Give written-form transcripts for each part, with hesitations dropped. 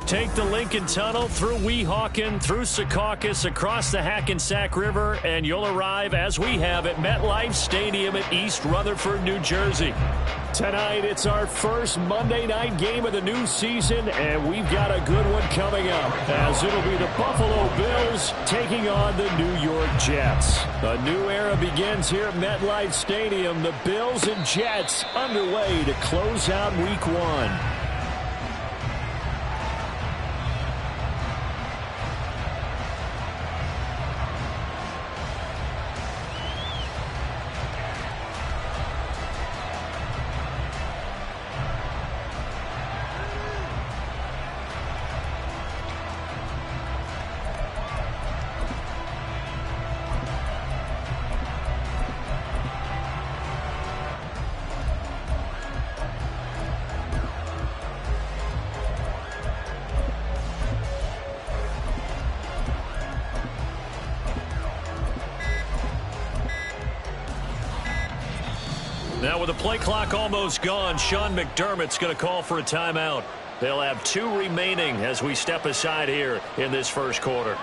Take the Lincoln Tunnel through Weehawken, through Secaucus, across the Hackensack River, and you'll arrive, as we have, at MetLife Stadium at East Rutherford, New Jersey. Tonight, it's our first Monday night game of the new season, and we've got a good one coming up, as it'll be the Buffalo Bills taking on the New York Jets. A new era begins here at MetLife Stadium. The Bills and Jets underway to close out Week 1. Now with the play clock almost gone, Sean McDermott's going to call for a timeout. They'll have 2 remaining as we step aside here in this first quarter.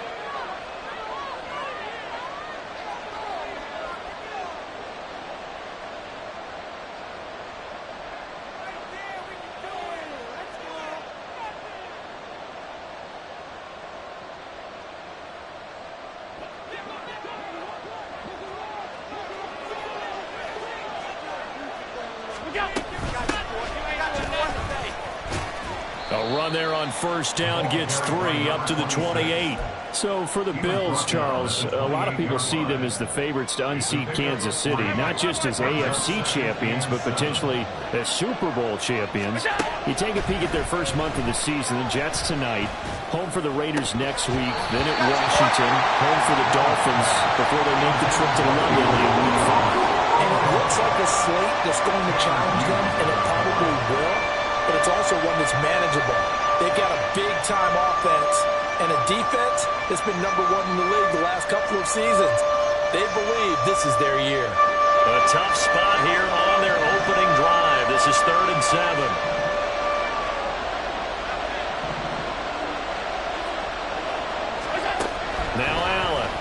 A run there on first down gets 3 up to the 28. So for the Bills, Charles, a lot of people see them as the favorites to unseat Kansas City, not just as AFC champions, but potentially as Super Bowl champions. You take a peek at their first month of the season, the Jets tonight, home for the Raiders next week, then at Washington, home for the Dolphins before they make the trip to London in Week 5. And it looks like a slate that's going to challenge them, and it probably will, but it's also one that's manageable. They've got a big-time offense and a defense that's been #1 in the league the last couple of seasons. They believe this is their year. A tough spot here on their opening drive. This is 3rd and 7. Now Allen.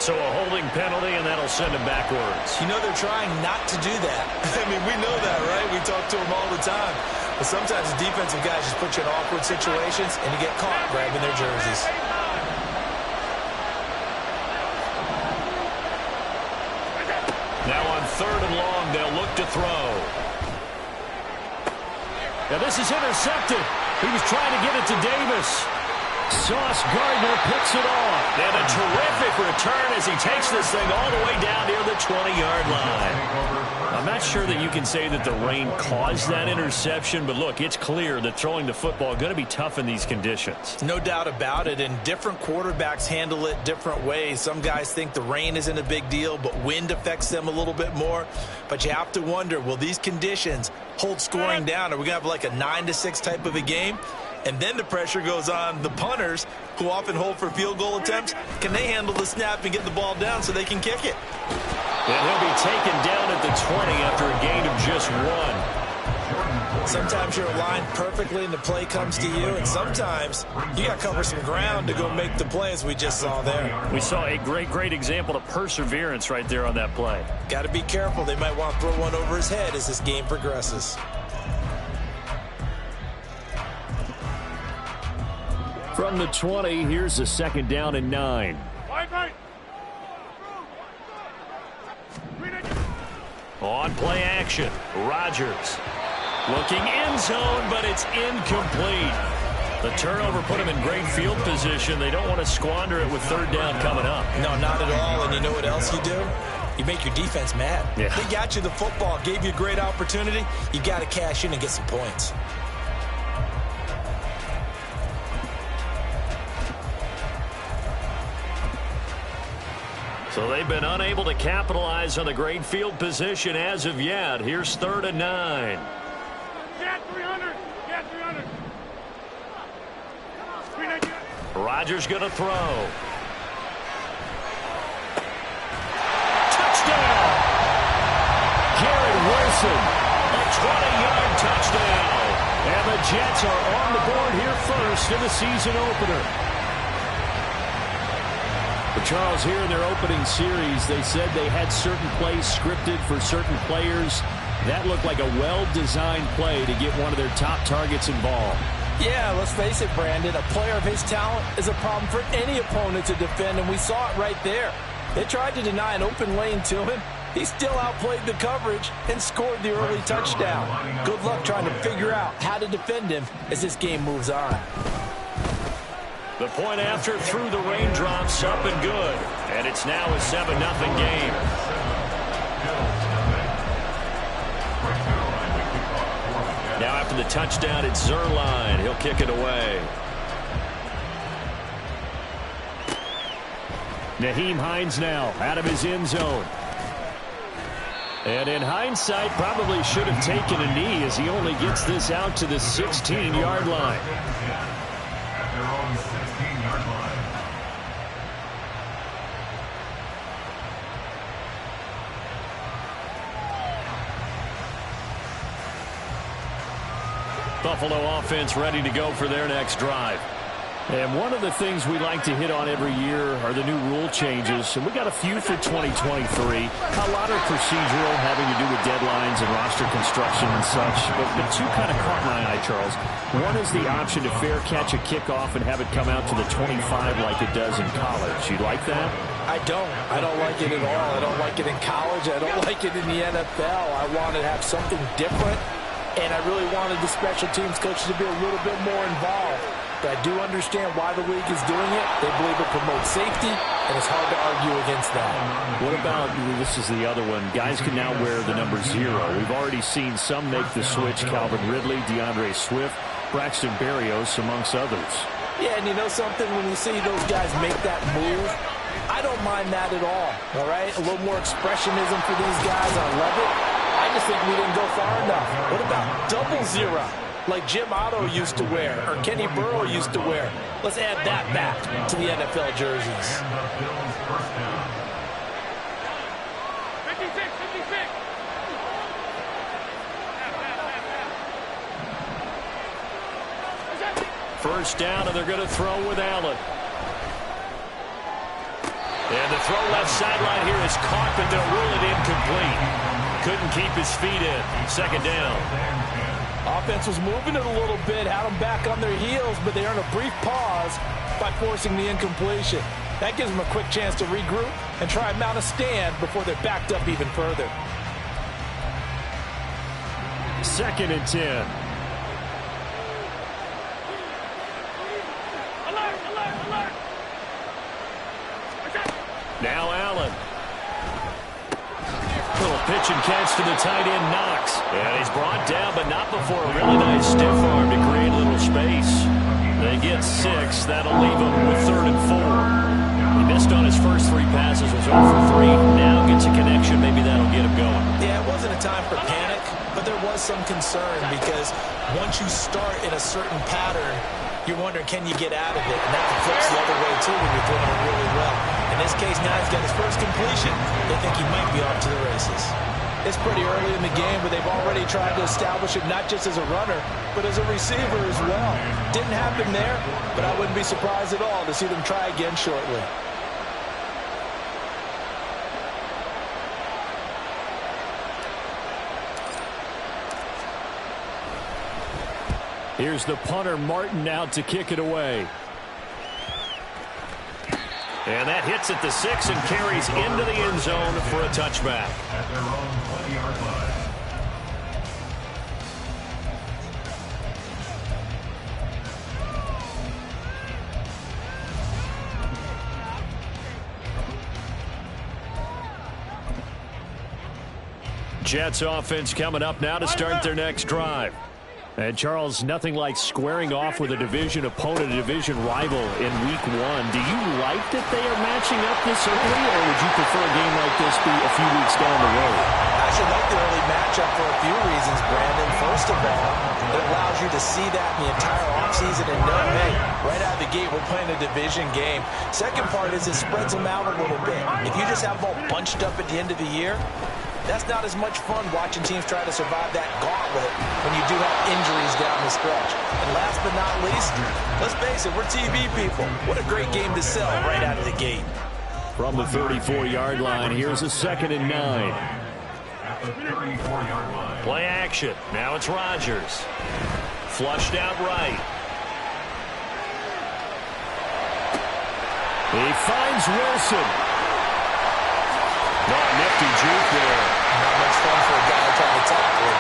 So a holding penalty, and that'll send him backwards. You know they're trying not to do that. I mean, we know that, right? We talk to them all the time. But sometimes the defensive guys just put you in awkward situations, and you get caught grabbing their jerseys. Now on 3rd and long, they'll look to throw. Now this is intercepted. He was trying to get it to Davis. Sauce Gardner picks it off. And a terrific return as he takes this thing all the way down near the 20-yard line. I'm not sure that you can say that the rain caused that interception, but look, it's clear that throwing the football is going to be tough in these conditions. No doubt about it, and different quarterbacks handle it different ways. Some guys think the rain isn't a big deal, but wind affects them a little bit more. But you have to wonder, will these conditions hold scoring down? Are we going to have like a 9-6 type of a game? And then the pressure goes on the punters, who often hold for field goal attempts. Can they handle the snap and get the ball down so they can kick it? And he'll be taken down at the 20 after a gain of just 1. Sometimes you're aligned perfectly and the play comes to you, and sometimes you got to cover some ground to go make the play, as we just saw there. We saw a great example of perseverance right there on that play. Got to be careful. They might want to throw one over his head as this game progresses. From the 20, here's a 2nd down and 9. On play action, Rodgers looking end zone, but it's incomplete. The turnover put him in great field position. They don't want to squander it with 3rd down coming up. No, not at all. And you know what else you do? You make your defense mad. Yeah. They got you the football, gave you a great opportunity. You got to cash in and get some points. So they've been unable to capitalize on the great field position as of yet. Here's 3rd and 9. Get 300. Get 300. Rodgers going to throw. touchdown. Garrett Wilson, a 20-yard touchdown. And the Jets are on the board here first in the season opener. But Charles, here in their opening series, they said they had certain plays scripted for certain players. That looked like a well-designed play to get one of their top targets involved. Yeah, let's face it, Brandon. A player of his talent is a problem for any opponent to defend, and we saw it right there. They tried to deny an open lane to him. He still outplayed the coverage and scored the early touchdown. Good luck trying to figure out how to defend him as this game moves on. The point after through the raindrops, up and good. And it's now a 7-0 game. Now after the touchdown, it's Zerline. He'll kick it away. Nyheim Hines now out of his end zone. And in hindsight, probably should have taken a knee as he only gets this out to the 16-yard line. Buffalo offense ready to go for their next drive. And one of the things we like to hit on every year are the new rule changes. And we got a few for 2023. A lot are procedural, having to do with deadlines and roster construction and such. But two kind of caught my eye, Charles. One is the option to fair catch a kickoff and have it come out to the 25 like it does in college. You like that? I don't. I don't like it at all. I don't like it in college. I don't like it in the NFL. I want to have something different. And I really wanted the special teams coaches to be a little bit more involved. But I do understand why the league is doing it. They believe it promotes safety, and it's hard to argue against that. What about, this is the other one, guys can now wear the number 0. We've already seen some make the switch, Calvin Ridley, DeAndre Swift, Braxton Berrios, amongst others. Yeah, and you know something? When you see those guys make that move, I don't mind that at all right? A little more expressionism for these guys. I love it. I just think we didn't go far enough. What about double 0? Like Jim Otto used to wear, or Kenny Burrow used to wear. Let's add that back to the NFL jerseys. 56, 56. First down, and they're going to throw with Allen. And the throw left sideline here is caught, but they'll rule it incomplete. Couldn't keep his feet in. Second down. Offense was moving it a little bit, had them back on their heels, but they earned a brief pause by forcing the incompletion. That gives them a quick chance to regroup and try and mount a stand before they're backed up even further. 2nd and 10. Alert, alert, alert. Now Allen. Little pitch and catch to the tight end, Knox. And he's brought down, but not before a really nice stiff arm to create a little space. They get 6. That'll leave him with 3rd and 4. He missed on his first 3 passes, was 0 for 3. Now gets a connection. Maybe that'll get him going. Yeah, it wasn't a time for panic, but there was some concern because once you start in a certain pattern, you're wondering, can you get out of it? And that flips the other way, too, when you're throwing it really well. In this case, now he's got his first completion. They think he might be off to the races. It's pretty early in the game, but they've already tried to establish it not just as a runner, but as a receiver as well. Didn't happen there, but I wouldn't be surprised at all to see them try again shortly. Here's the punter, Martin, out to kick it away. And that hits at the 6 and carries into the end zone for a touchback. At their own 20-yard line. Jets offense coming up now to start their next drive. And, Charles, nothing like squaring off with a division opponent, a division rival in Week 1. Do you like that they are matching up this early, or would you prefer a game like this be a few weeks down the road? I actually like the early matchup for a few reasons, Brandon. First of all, it allows you to see that in the entire offseason and know, hey, right out of the gate, we're playing a division game. Second part is it spreads them out a little bit. If you just have them all bunched up at the end of the year, that's not as much fun watching teams try to survive that gauntlet when you do have injuries down the stretch. And last but not least, let's face it, we're TV people. What a great game to sell right out of the gate. From the 34-yard line, here's a 2nd and 9. At the 34-yard line. Play action. Now it's Rodgers. Flushed out right. He finds Wilson. Oh, nifty juke there. Not much fun for a guy trying to tackle him.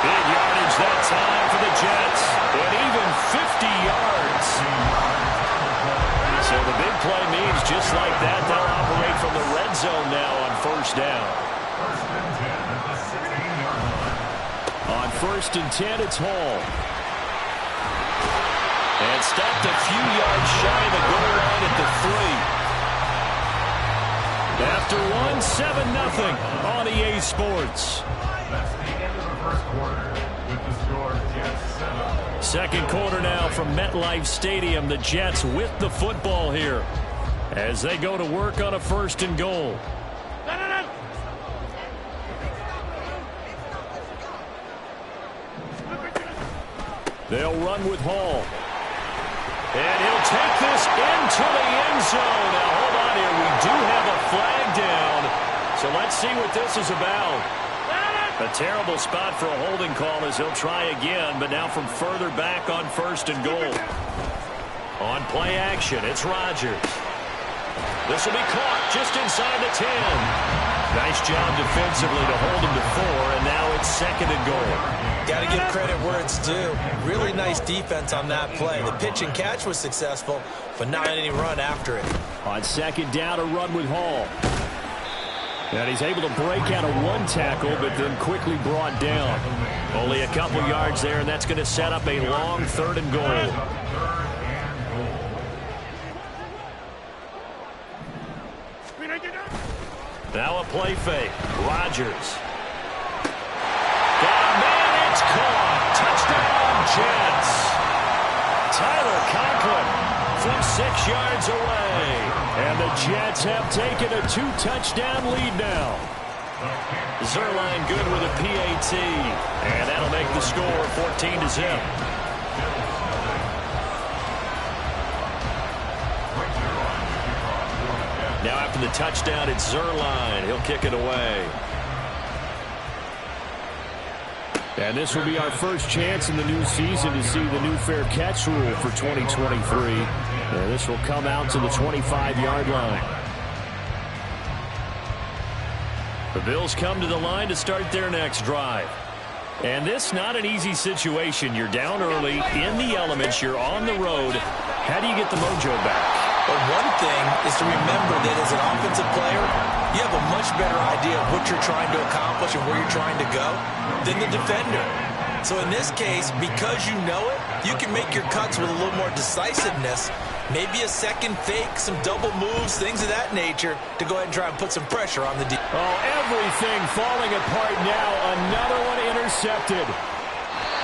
Big yardage that time for the Jets. And even 50 yards. So the big play means just like that, they'll operate from the red zone now on 1st down. 1st and 10 at the 16-yard line. On 1st and 10, it's Hall. And stopped a few yards shy of the goal line at the 3. After 1-7-0 on EA Sports. That's the end of the 1st quarter with the score Jets 7. 2nd quarter now from MetLife Stadium. The Jets with the football here as they go to work on a 1st and goal. They'll run with Hall. And he'll take this into the end zone. Now, hold on here. We do have a flag down. So let's see what this is about. A terrible spot for a holding call as he'll try again, but now from further back on 1st and goal. On play action, it's Rodgers. This will be caught just inside the 10. Nice job defensively to hold him to 4, and now it's 2nd and goal. Got to give credit where it's due. Really nice defense on that play. The pitch and catch was successful, but not any run after it. On 2nd down, a run with Hall. And he's able to break out of 1 tackle, but then quickly brought down. Only a couple yards there, and that's going to set up a long 3rd and goal. Now a play fake. Rodgers. Got a man, it's caught. Touchdown, Jets. Tyler Conklin from 6 yards away. And the Jets have taken a 2-touchdown lead now. Zerline good with a PAT. And that'll make the score 14-0. Now after the touchdown, it's Zerline. He'll kick it away. And this will be our first chance in the new season to see the new fair catch rule for 2023. And this will come out to the 25-yard line. The Bills come to the line to start their next drive. And this not an easy situation. You're down early, in the elements, you're on the road. How do you get the mojo back? But one thing is to remember that as an offensive player, you have a much better idea of what you're trying to accomplish and where you're trying to go than the defender. So in this case, because you know it, you can make your cuts with a little more decisiveness. Maybe a second fake, some double moves, things of that nature to go ahead and try and put some pressure on the defense. Oh, everything falling apart now. Another one intercepted.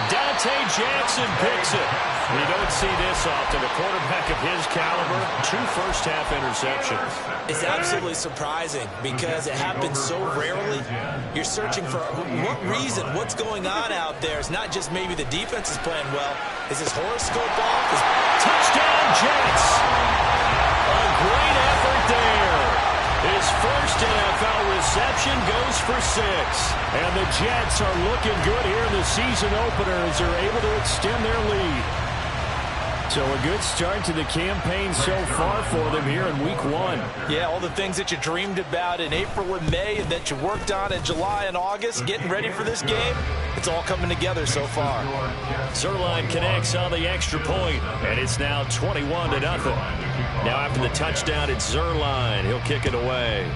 Dante Jackson picks it. You don't see this often. A quarterback of his caliber, 2 first-half interceptions. It's absolutely surprising because it happens so rarely. You're searching for what reason, what's going on out there. It's not just maybe the defense is playing well. Is his horoscope off? Touchdown, Jets! A great effort there. His first NFL reception goes for 6. And the Jets are looking good here in the season opener as they're able to extend their lead. So a good start to the campaign so far for them here in Week 1. Yeah, all the things that you dreamed about in April and May and that you worked on in July and August, getting ready for this game, it's all coming together so far. Zerline connects on the extra point, and it's now 21-0. Now after the touchdown, it's Zerline. He'll kick it away.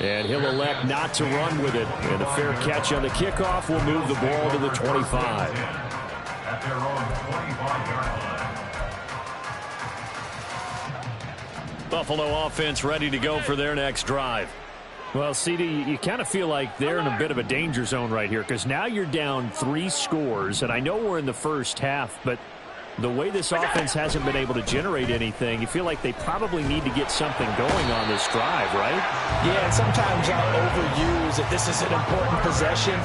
And he'll elect not to run with it. And a fair catch on the kickoff will move the ball to the 25. At their own 25-yard line. Buffalo offense ready to go for their next drive. Well, CD, you kind of feel like they're in a bit of a danger zone right here because now you're down 3 scores, and I know we're in the first half, but the way this offense hasn't been able to generate anything, you feel like they probably need to get something going on this drive, right? Yeah, and sometimes I overuse that this is an important possession,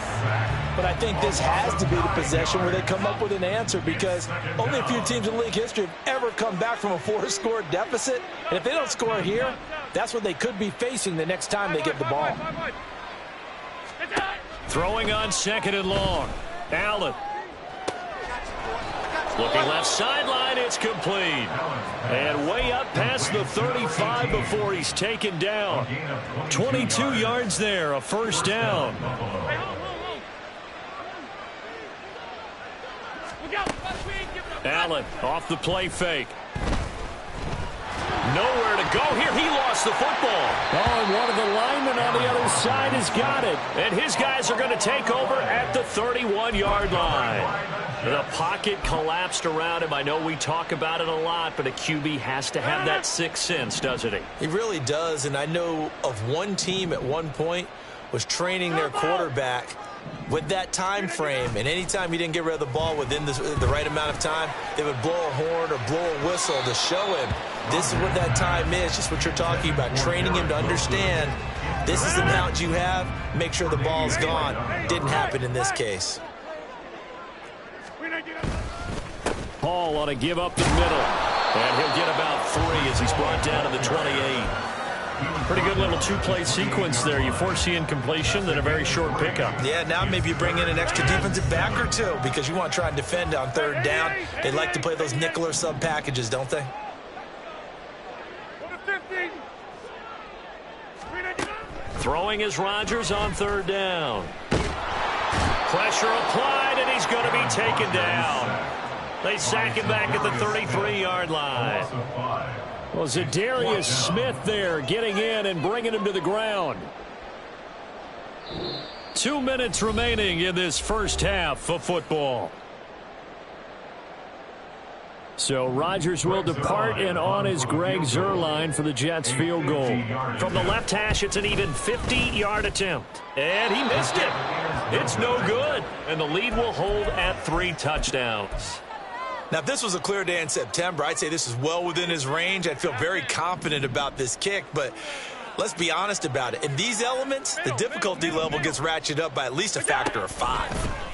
but I think this has to be the possession where they come up with an answer because only a few teams in league history have ever come back from a 4-score deficit, and if they don't score here, that's what they could be facing the next time they get the ball. Throwing on 2nd and long. Allen. Looking left sideline, it's complete. And way up past the 35 before he's taken down. 22 yards there, a first down. Allen off the play fake. Nowhere to go here. He lost the football. Oh, and one of the linemen on the other side has got it. And his guys are going to take over at the 31-yard line. The pocket collapsed around him. I know we talk about it a lot, but a QB has to have that sixth sense, doesn't he? He really does, and I know of one team at one point was training their quarterback with that time frame, and anytime he didn't get rid of the ball within the right amount of time, they would blow a horn or blow a whistle to show him this is what that time is, just what you're talking about, training him to understand this is the amount you have, make sure the ball's gone. Didn't happen in this case. Paul ought to give up the middle, and he'll get about 3 as he's brought down to the 28. Pretty good little 2-play sequence there. You force the incompletion, then a very short pickup. Yeah, now maybe you bring in an extra defensive back or two because you want to try and defend on 3rd down. They like to play those nickel or sub packages, don't they? Throwing is Rodgers on 3rd down. Pressure applied, and he's going to be taken down. They sack him back at the 33-yard line. Well, Zadarius Smith there getting in and bringing him to the ground. 2 minutes remaining in this first half of football. So Rodgers will depart, and on is Greg Zuerlein for the Jets field goal. From the left hash, it's an even 50-yard attempt. And he missed it. It's no good. And the lead will hold at 3 touchdowns. Now, if this was a clear day in September, I'd say this is well within his range. I'd feel very confident about this kick, but let's be honest about it. In these elements, the difficulty level gets ratcheted up by at least a factor of 5.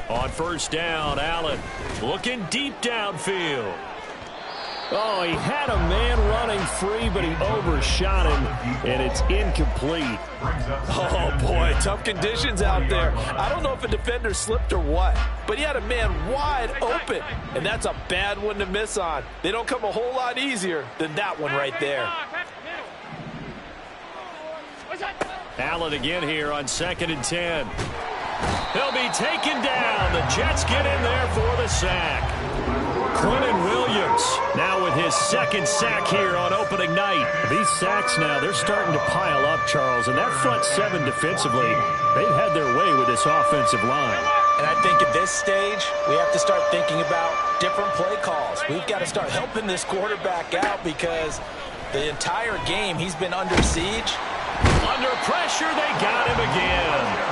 On 1st down, Allen looking deep downfield. Oh, he had a man running free, but he overshot him, and it's incomplete. Oh, boy, tough conditions out there. I don't know if a defender slipped or what, but he had a man wide open, and that's a bad one to miss on. They don't come a whole lot easier than that one right there. Allen again here on 2nd and 10. He'll be taken down. The Jets get in there for the sack. Quentin Williams now with his 2nd sack here on opening night. These sacks now, they're starting to pile up, Charles, and that front 7 defensively, they've had their way with this offensive line. And I think at this stage, we have to start thinking about different play calls. We've got to start helping this quarterback out because the entire game he's been under siege. Under pressure, they got him again.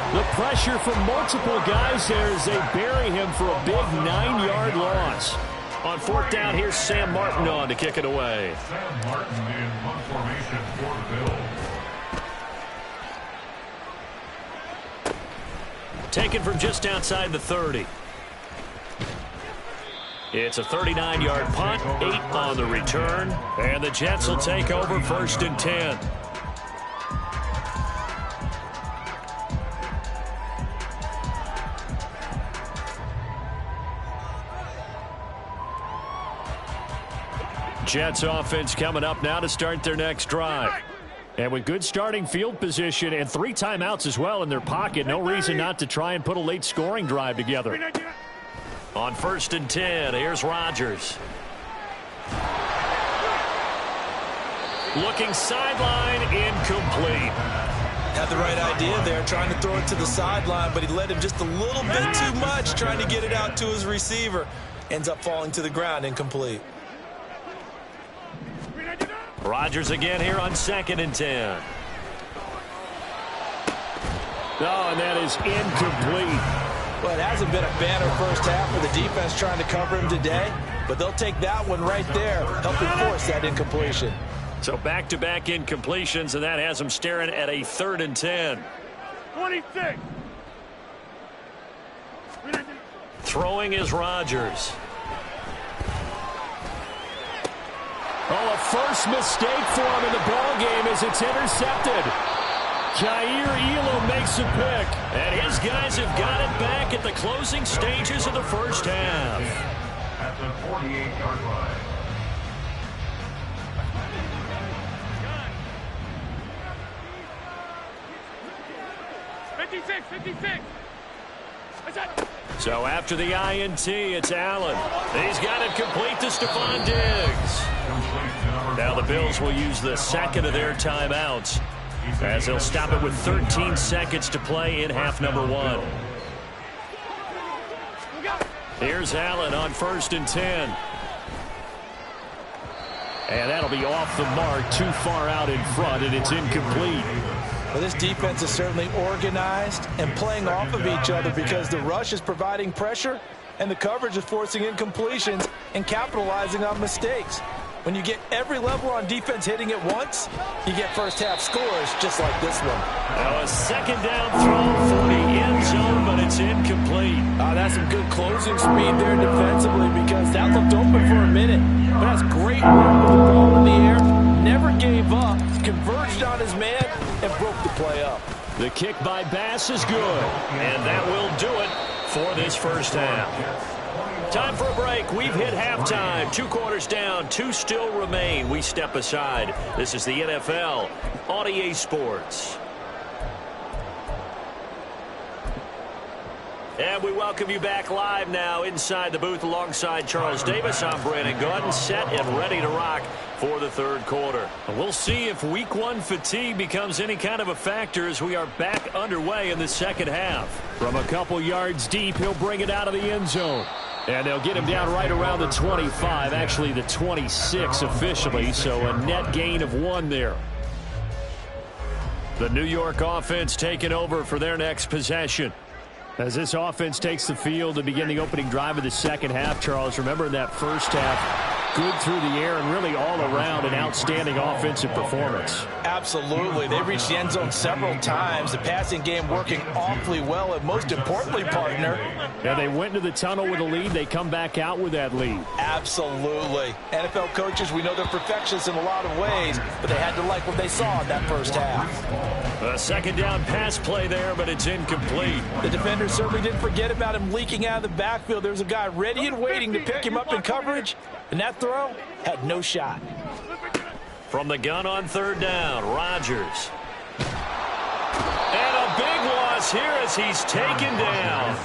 The pressure from multiple guys there as they bury him for a big 9-yard loss. On 4th down, here's Sam Martin on to kick it away. Sam Martin in punt formation for the Bills. Taken from just outside the 30. It's a 39-yard punt, 8 on the return, and the Jets will take over 1st and 10. Jets offense coming up now to start their next drive. And with good starting field position and 3 timeouts as well in their pocket, no reason not to try and put a late scoring drive together. On 1st and 10, here's Rodgers. Looking sideline, incomplete. Had the right idea there, trying to throw it to the sideline, but he led him just a little bit too much, trying to get it out to his receiver. Ends up falling to the ground, incomplete. Rodgers again here on 2nd and 10. Oh, and that is incomplete. Well, it hasn't been a banner first half for the defense trying to cover him today, but they'll take that one right there, helping force that incompletion. So back-to-back incompletions, and that has them staring at a 3rd and 10. 26. Throwing is Rodgers. Oh, a first mistake for him in the ballgame as it's intercepted. Jair Elam makes a pick, and his guys have got it back at the closing stages of the first half. At the 48-yard line. 56, 56. So after the INT, it's Allen. He's got it complete to Stephon Diggs. Now the Bills will use the second of their timeouts, as they'll stop it with 13 seconds to play in half number 1. Here's Allen on 1st and 10. And that'll be off the mark, too far out in front, and it's incomplete. Well, this defense is certainly organized and playing off of each other because the rush is providing pressure and the coverage is forcing incompletions and capitalizing on mistakes. When you get every level on defense hitting at once, you get first half scores just like this one. Now a 2nd down throw for the end zone, but it's incomplete. That's some good closing speed there defensively because that looked open for a minute. But that's great work with the ball in the air. Never gave up, converged on his man, and broke the play up. The kick by Bass is good, and that will do it for this first half. Time for a break. We've hit halftime. 2 quarters down, 2 still remain. We step aside. This is the NFL on EA Sports. And we welcome you back live now inside the booth alongside Charles Davis. I'm Brandon Gaudin, set and ready to rock for the 3rd quarter. We'll see if week 1 fatigue becomes any kind of a factor as we are back underway in the 2nd half. From a couple yards deep, he'll bring it out of the end zone. And they'll get him down right around the 25, actually the 26 officially, so a net gain of 1 there. The New York offense taking over for their next possession. As this offense takes the field to begin the opening drive of the 2nd half, Charles, remember in that first half, good through the air and really all around an outstanding offensive performance. Absolutely. They reached the end zone several times. The passing game working awfully well, and most importantly, partner. Yeah, they went into the tunnel with a lead. They come back out with that lead. Absolutely. NFL coaches, we know they're perfectionists in a lot of ways, but they had to like what they saw in that first half. A 2nd down pass play there, but it's incomplete. The defender certainly didn't forget about him leaking out of the backfield. There was a guy ready and waiting to pick him up in coverage, and that throw had no shot. From the gun on 3rd down, Rodgers. And a big loss here as he's taken down.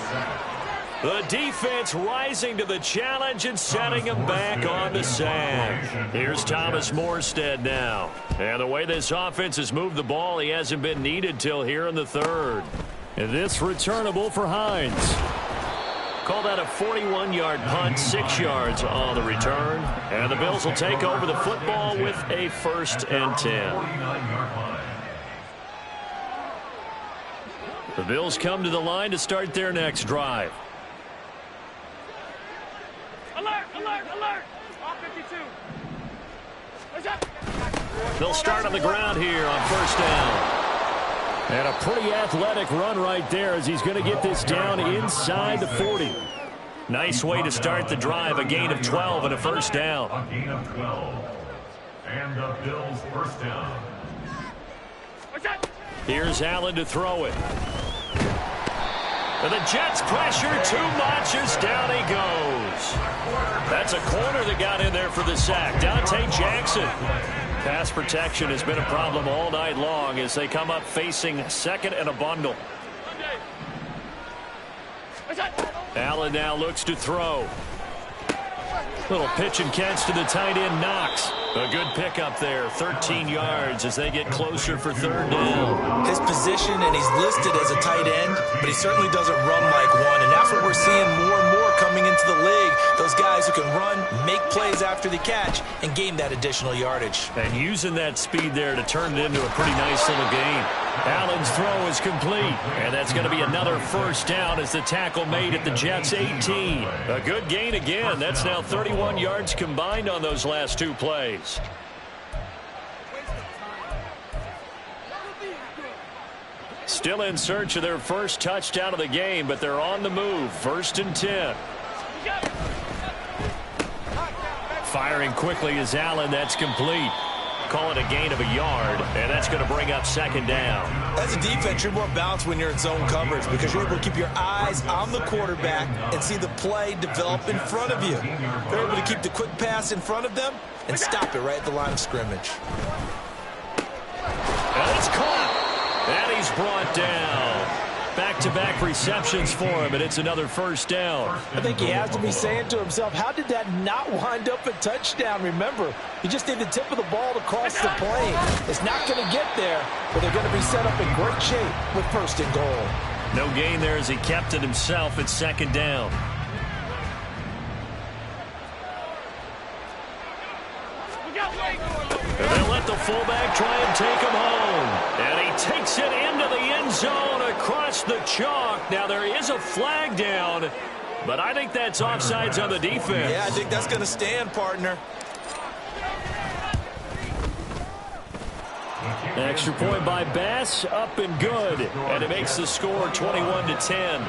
The defense rising to the challenge and setting him back on the sack. Here's Thomas Morstead now. And the way this offense has moved the ball, he hasn't been needed till here in the 3rd. And this returnable for Hines. Call that a 41-yard punt, 6 yards on the return. And the Bills will take over the football with a 1st and 10. The Bills come to the line to start their next drive. Alert, alert, alert. All 52. What's up? They'll start on the ground here on 1st down. And a pretty athletic run right there as he's going to get this down inside the 40. Nice way to start the drive, a gain of 12 and a 1st down. A gain of 12. And the Bills' 1st down. What's up? Here's Allen to throw it. And the Jets pressure too much as down he goes. That's a corner that got in there for the sack. Dante Jackson. Pass protection has been a problem all night long as they come up facing 2nd and a bundle. Allen now looks to throw. Little pitch and catch to the tight end, Knox. A good pickup there, 13 yards as they get closer for 3rd down. His position, and he's listed as a tight end, but he certainly doesn't run like one, and that's what we're seeing more and more coming into the league. Those guys who can run, make plays after the catch, and gain that additional yardage. And using that speed there to turn it into a pretty nice little game. Allen's throw is complete, and that's going to be another first down as the tackle made at the Jets' 18. A good gain again. That's now 31 yards combined on those last two plays. Still in search of their first touchdown of the game, but they're on the move. 1st and 10. Firing quickly is Allen. That's complete. Call it a gain of a yard, and that's going to bring up 2nd down. As a defense, you're more balanced when you're in zone coverage because you're able to keep your eyes on the quarterback and see the play develop in front of you. They're able to keep the quick pass in front of them and stop it right at the line of scrimmage. And it's caught. And he's brought down. Back-to-back receptions for him, and it's another first down. I think he has to be saying to himself, how did that not wind up a touchdown? Remember, you just need the tip of the ball to cross the plane. It's not going to get there, but they're going to be set up in great shape with 1st and goal. No gain there as he kept it himself at 2nd down. And they let the fullback try and take him home. And he takes it into the end zone across the chalk. Now there is a flag down, but I think that's offsides on the defense. Yeah, I think that's going to stand, partner. Extra point by Bass, up and good. And it makes the score 21-10.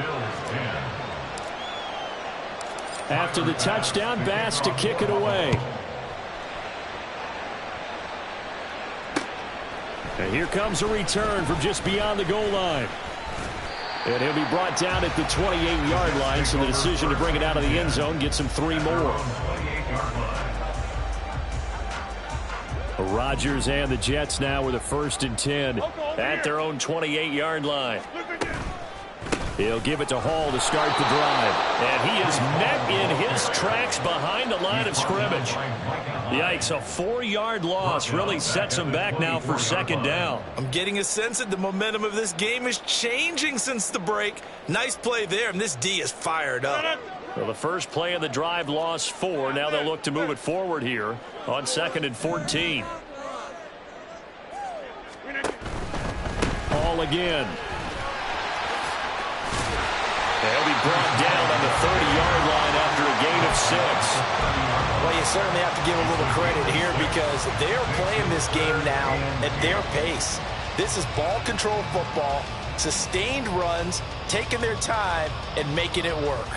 After the touchdown, Bass to kick it away. And here comes a return from just beyond the goal line. And he'll be brought down at the 28-yard line, so the decision to bring it out of the end zone gets him 3 more. Rodgers and the Jets now with a 1st and 10 at their own 28-yard line. He'll give it to Hall to start the drive. And he is met in his tracks behind the line of scrimmage. Yikes, a 4-yard loss really sets him back now for 2nd down. I'm getting a sense that the momentum of this game is changing since the break. Nice play there, and this D is fired up. Well, the first play of the drive lost 4. Now they'll look to move it forward here on 2nd and 14. Hall again. They'll be brought down on the 30-yard line after a gain of 6. Well, you certainly have to give a little credit here because they're playing this game now at their pace. This is ball control football, sustained runs, taking their time, and making it work.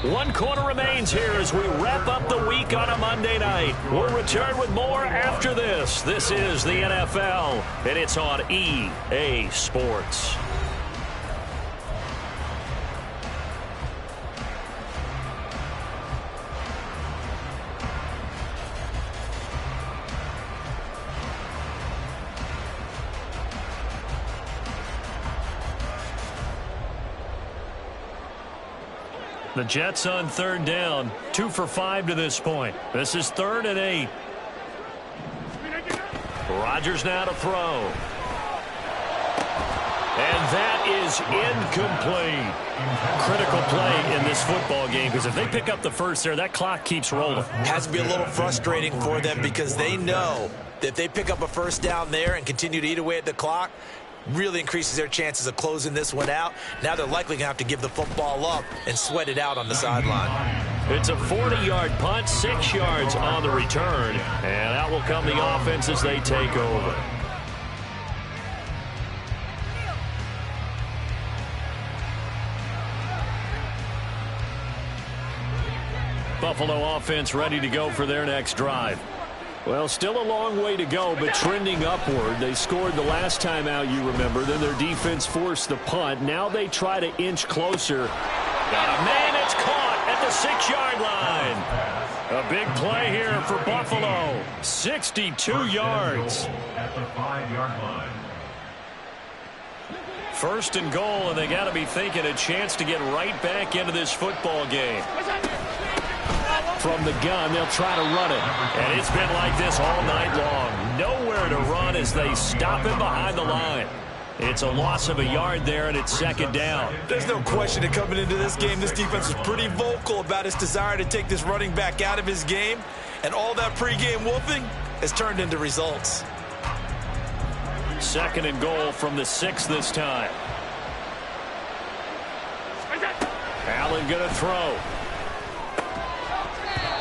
One quarter remains here as we wrap up the week on a Monday night. We'll return with more after this. This is the NFL, and it's on EA Sports. The Jets on 3rd down, 2 for 5 to this point. This is 3rd and 8. Rodgers now to throw. And that is incomplete. Critical play in this football game because if they pick up the first there, that clock keeps rolling. Has to be a little frustrating for them because they know that if they pick up a first down there and continue to eat away at the clock, really increases their chances of closing this one out. Now they're likely going to have to give the football up and sweat it out on the sideline. It's a 40-yard punt, 6 yards on the return, and out will come the offense as they take over. Buffalo offense ready to go for their next drive. Well, still a long way to go, but trending upward. They scored the last time out, you remember. Then their defense forced the punt. Now they try to inch closer. Man, it's caught at the 6-yard line. A big play here for Buffalo. 62 yards. At the 5-yard line. First and goal, and they got to be thinking a chance to get right back into this football game. From the gun, they'll try to run it. And it's been like this all night long. Nowhere to run as they stop him behind the line. It's a loss of a yard there, and it's second down. There's no question that coming into this game, this defense was pretty vocal about its desire to take this running back out of his game. And all that pregame wolfing has turned into results. Second and goal from the 6 this time. Allen going to throw.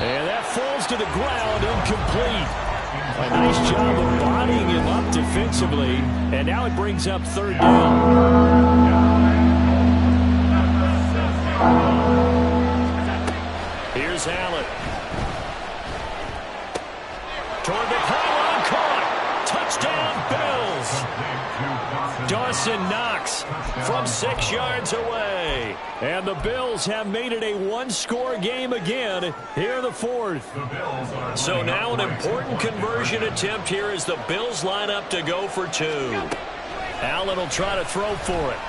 And that falls to the ground, incomplete. A nice job of bodying him up defensively. And now it brings up third down. Here's Allen. Toward the pylon, caught. Touchdown, Bills. Dawson Knox from 6 yards away. And the Bills have made it a one-score game again here in the fourth. So now an important conversion attempt here as the Bills line up to go for 2. Allen will try to throw for it.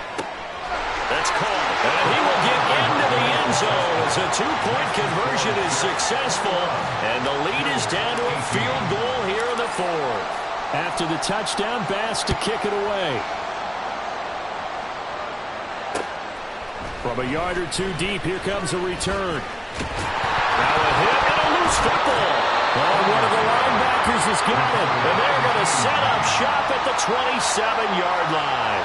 That's caught. And he will get into the end zone as a 2-point conversion is successful. And the lead is down to a field goal here in the fourth. After the touchdown, Bass to kick it away. From a yard or 2 deep, here comes a return. Now a hit and a loose football. Oh, one of the linebackers has got it. And they're going to set up shop at the 27-yard line.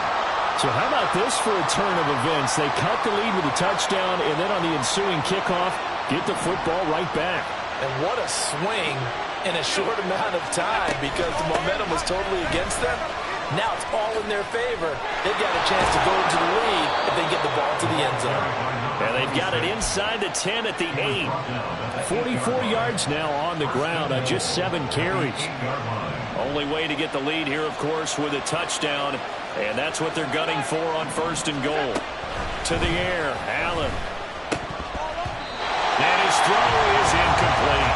So how about this for a turn of events? They cut the lead with a touchdown, and then on the ensuing kickoff, get the football right back. And what a swing in a short amount of time because the momentum was totally against them. Now it's all in their favor. They've got a chance to go into the lead if they get the ball to the end zone. And they've got it inside the 10 at the 8. 44 yards now on the ground on just 7 carries. Only way to get the lead here, of course, with a touchdown. And that's what they're gunning for on first and goal. To the air, Allen. And his throw is incomplete.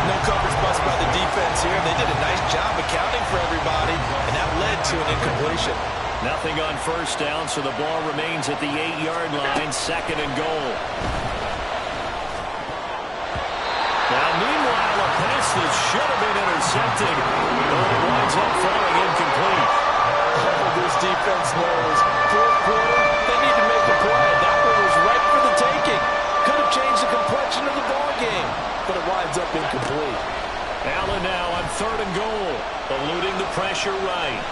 No coverage bust by the defense here. They did a nice job accounting for everybody, and that led to an incompletion. Nothing on first down, so the ball remains at the 8-yard line, second and goal. Now, meanwhile, a pass that should have been intercepted, but it winds up falling incomplete. This defense knows fourth quarter, they need to make a play. That one was right for the taking. Could have changed the complexion of the ball game, but it winds up incomplete. Allen now on third and goal, eluding the pressure right.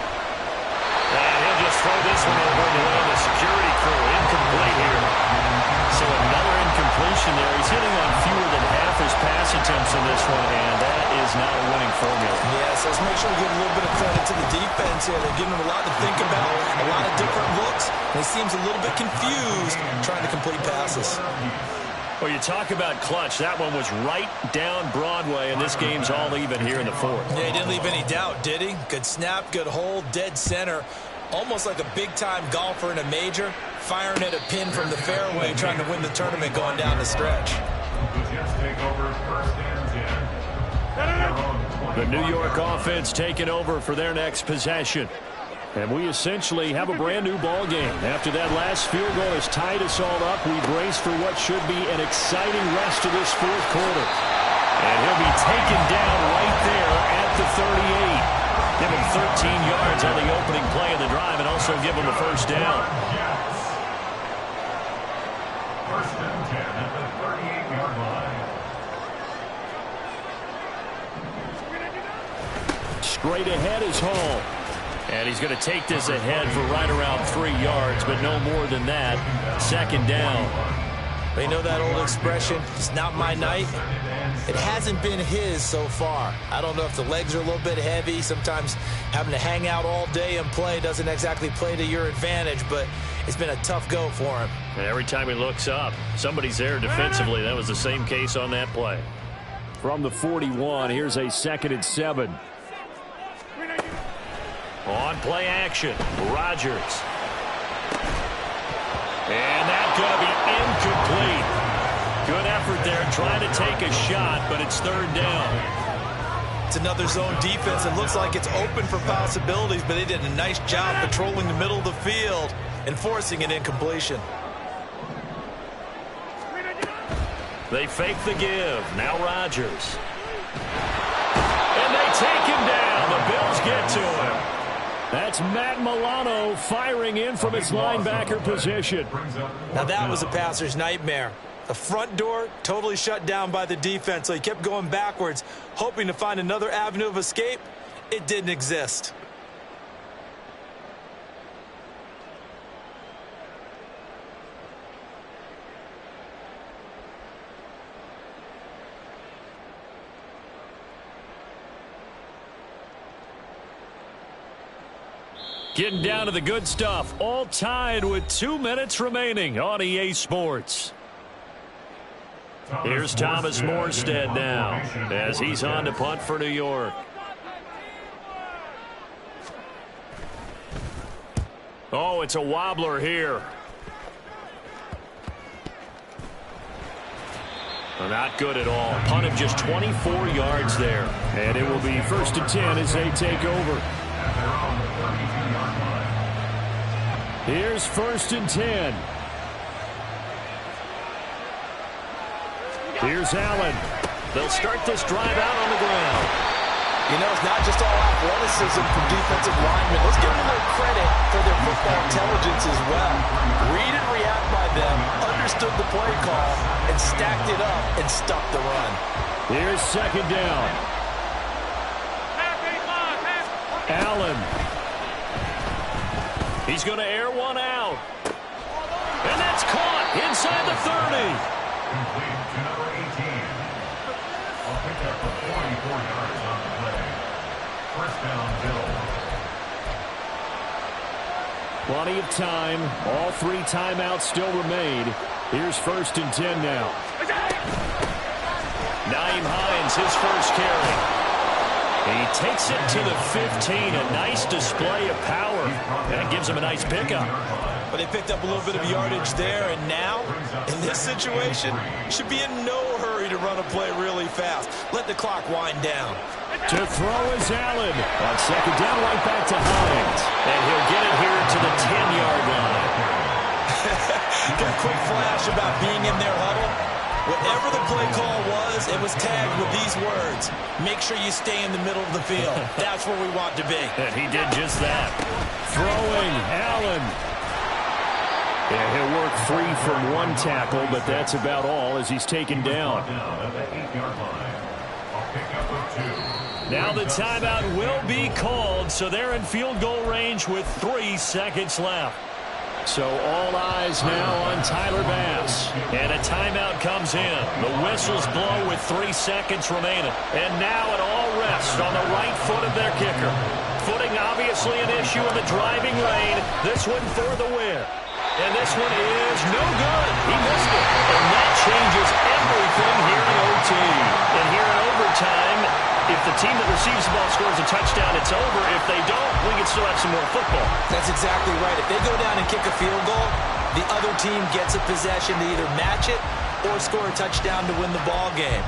And he'll just throw this one over into one of the security crew. Incomplete here. So another incompletion there. He's hitting on fewer than half his pass attempts in this one, and that is not a winning formula. Yeah, so let's make sure we give a little bit of credit to the defense here. They're giving him a lot to think about, a lot of different looks, and he seems a little bit confused trying to complete passes. Well, you talk about clutch. That one was right down Broadway, and this game's all even here in the fourth. Yeah, he didn't leave any doubt, did he? Good snap, good hold, dead center. Almost like a big-time golfer in a major, firing at a pin from the fairway, trying to win the tournament going down the stretch. The Jets take over first and 10. The New York offense taking over for their next possession. And we essentially have a brand-new ball game. After that last field goal has tied us all up, we brace for what should be an exciting rest of this fourth quarter. And he'll be taken down right there at the 38. Give him 13 yards on the opening play of the drive and also give him a first down. First and 10 at the 38-yard line. Straight ahead is Hall. And he's going to take this ahead for right around 3 yards, but no more than that. Second down. They know that old expression, it's not my night. It hasn't been his so far. I don't know if the legs are a little bit heavy. Sometimes having to hang out all day and play doesn't exactly play to your advantage, but it's been a tough go for him. And every time he looks up, somebody's there defensively. That was the same case on that play. From the 41, here's a 2nd and 7. On play action, Rodgers. And that's going to be incomplete. Good effort there trying to take a shot, but it's third down. It's another zone defense. It looks like it's open for possibilities, but they did a nice job patrolling the middle of the field and forcing an incompletion. They fake the give. Now Rodgers. And they take him down. The Bills get to him. That's Matt Milano firing in from his linebacker position. Now that was a passer's nightmare. The front door totally shut down by the defense, so he kept going backwards, hoping to find another avenue of escape. It didn't exist. Getting down to the good stuff. All tied with 2 minutes remaining on EA Sports. Here's Thomas Morstead now as he's on to punt for New York. Oh, it's a wobbler here. Not good at all. Punt of just 24 yards there. And it will be 1st and 10 as they take over. Here's 1st and 10. Here's Allen. They'll start this drive out on the ground. You know, it's not just all athleticism from defensive linemen. Let's give them a little credit for their football intelligence as well. Read and react by them, understood the play call, and stacked it up and stuck the run. Here's 2nd down. Allen. He's going to air one out. And that's caught inside the 30. Complete to number 18. I'll pick up for 44 yards on the play. 1st down, Bills. Plenty of time. All 3 timeouts still remain. Here's 1st and 10 now. Nyheim Hines, his first carry. He takes it to the 15. A nice display of power. That gives him a nice pickup. But they picked up a little bit of yardage there, and now, in this situation, should be in no hurry to run a play really fast. Let the clock wind down. To throw is Allen. On 2nd down, right back to Hines. And he'll get it here to the 10-yard line. Got a quick flash about being in their huddle. Whatever the play call was, it was tagged with these words. Make sure you stay in the middle of the field. That's where we want to be. And he did just that. Throwing, Allen. Yeah, he'll work 3 from 1 tackle, but that's about all as he's taken down. Now the timeout will be called, so they're in field goal range with 3 seconds left. So all eyes now on Tyler Bass. And a timeout comes in. The whistles blow with 3 seconds remaining. And now it all rests on the right foot of their kicker. Footing obviously an issue in the driving lane. This one for the win. And this one is no good. He missed it. And that changes everything here in OT. And here in overtime, if the team that receives the ball scores a touchdown, it's over. If they don't, we can still have some more football. That's exactly right. If they go down and kick a field goal, the other team gets a possession to either match it or score a touchdown to win the ball game.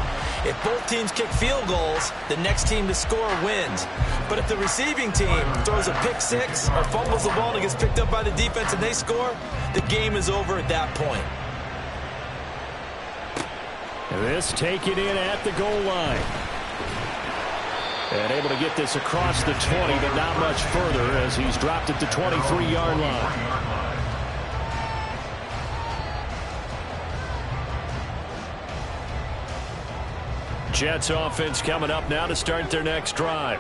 If both teams kick field goals, the next team to score wins. But if the receiving team throws a pick six or fumbles the ball and gets picked up by the defense and they score, the game is over at that point. This taken in at the goal line. And able to get this across the 20, but not much further as he's dropped at the 23-yard line. Jets offense coming up now to start their next drive.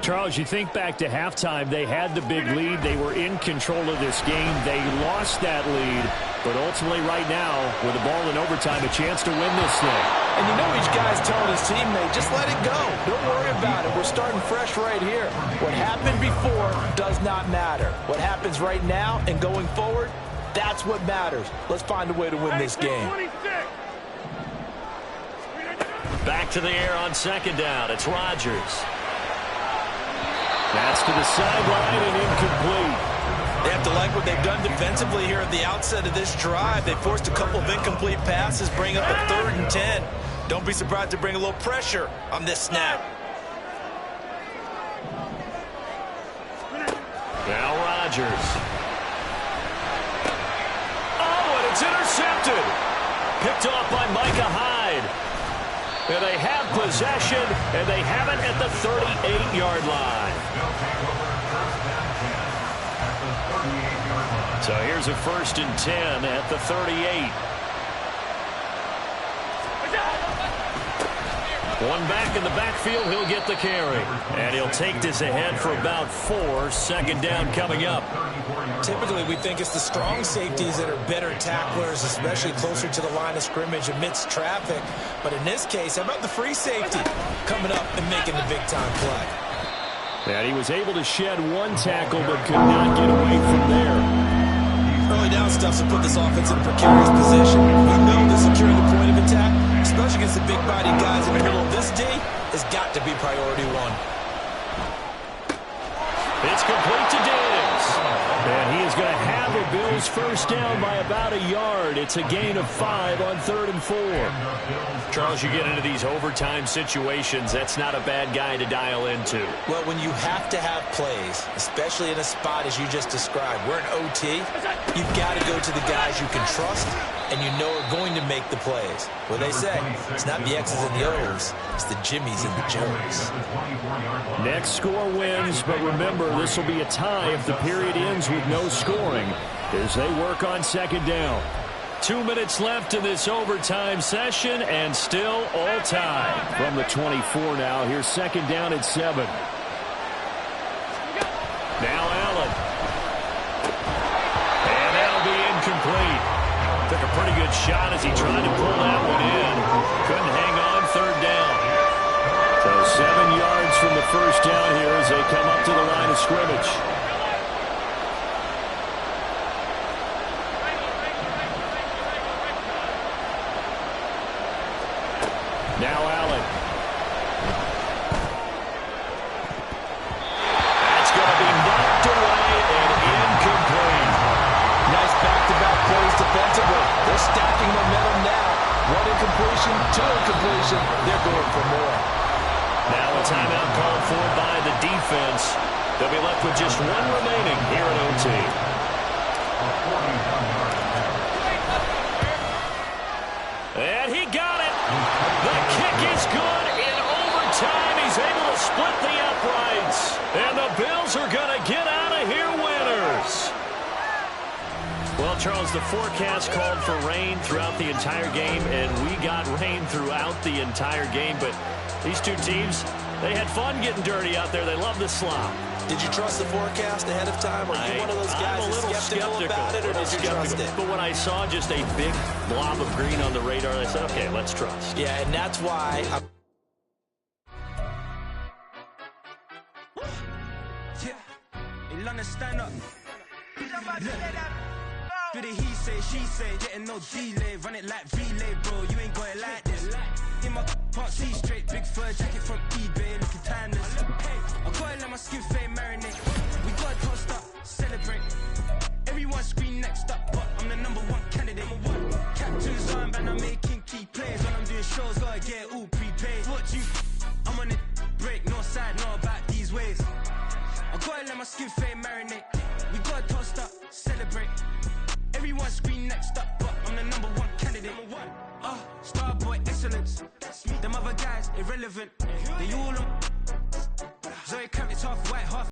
Charles, you think back to halftime, they had the big lead. They were in control of this game. They lost that lead. But ultimately right now, with the ball in overtime, a chance to win this thing. And you know each guy's telling his teammate, just let it go. Don't worry about it. We're starting fresh right here. What happened before does not matter. What happens right now and going forward, that's what matters. Let's find a way to win this game. Back to the air on 2nd down. It's Rodgers. That's to the sideline and incomplete. They have to like what they've done defensively here at the outset of this drive. They forced a couple of incomplete passes, bring up a 3rd and 10. Don't be surprised to bring a little pressure on this snap. Now Rodgers. Oh, and it's intercepted. Picked off by Micah Hyde. And they have possession, and they have it at the 38-yard line. So here's a 1st and 10 at the 38. One back in the backfield, he'll get the carry. And he'll take this ahead for about 4. 2nd down coming up. Typically, we think it's the strong safeties that are better tacklers, especially closer to the line of scrimmage amidst traffic. But in this case, how about the free safety coming up and making the big-time play? And he was able to shed 1 tackle, but could not get away from there. Early down stuffs will put this offense in a precarious position. We know that securing the point of attack, especially against the big-bodied guys in the middle of this D, has got to be priority 1. It's complete to Diggs. And he is going to have the Bills 1st down by about 1 yard. It's a gain of 5 on 3rd and 4. Charles, you get into these overtime situations, that's not a bad guy to dial into. Well, when you have to have plays, especially in a spot as you just described, we're in OT, you've got to go to the guys you can trust and you know are going to make the plays. Well, they say it's not the X's and the O's, it's the Jimmies and the Joes. Next score wins, but remember, this will be a tie if the period ends with no scoring as they work on 2nd down. 2 minutes left in this overtime session, and still all tied. From the 24 now, here's 2nd down at 7. Now Allen. And that'll be incomplete. Took a pretty good shot as he tried to pull that one in. Couldn't hang on 3rd down. So 7 yards from the 1st down here as they come up to the line of scrimmage. Now Allen. That's going to be knocked away and incomplete. Nice back-to-back plays defensively. They're stacking momentum now. 1 incompletion, 2 incompletion. They're going for more. Now a timeout called for by the defense. They'll be left with just 1 remaining here at OT. And he got it. The kick is good in overtime. He's able to split the uprights. And the Bills are going to get out of here winners. Well, Charles, the forecast called for rain throughout the entire game, and we got rain throughout the entire game. But these two teams, they had fun getting dirty out there. They love the slop. Did you trust the forecast ahead of time? Are you one of those guys that's skeptical about it, or did you trust it? But when I saw just a big blob of green on the radar, I said, okay, let's trust. Yeah, and that's why stand up. For the he say, she say, getting no delay, run it like relay, bro. You ain't got it like this. In my can't see straight, big fur jacket from eBay, looking timeless. I gotta let my skin fade marinate. We gotta toast up, celebrate. Everyone scream next up, but I'm the #1 candidate. Captain's arm, and I'm making key plays. When I'm doing shows, gotta get all prepaid. What you? I'm on it, break, no side, know about these ways. I gotta let my skin fade marinate. We gotta toast up, celebrate. Everyone scream next up, but I'm the #1 candidate. Starboy excellence. Them other guys irrelevant. They all on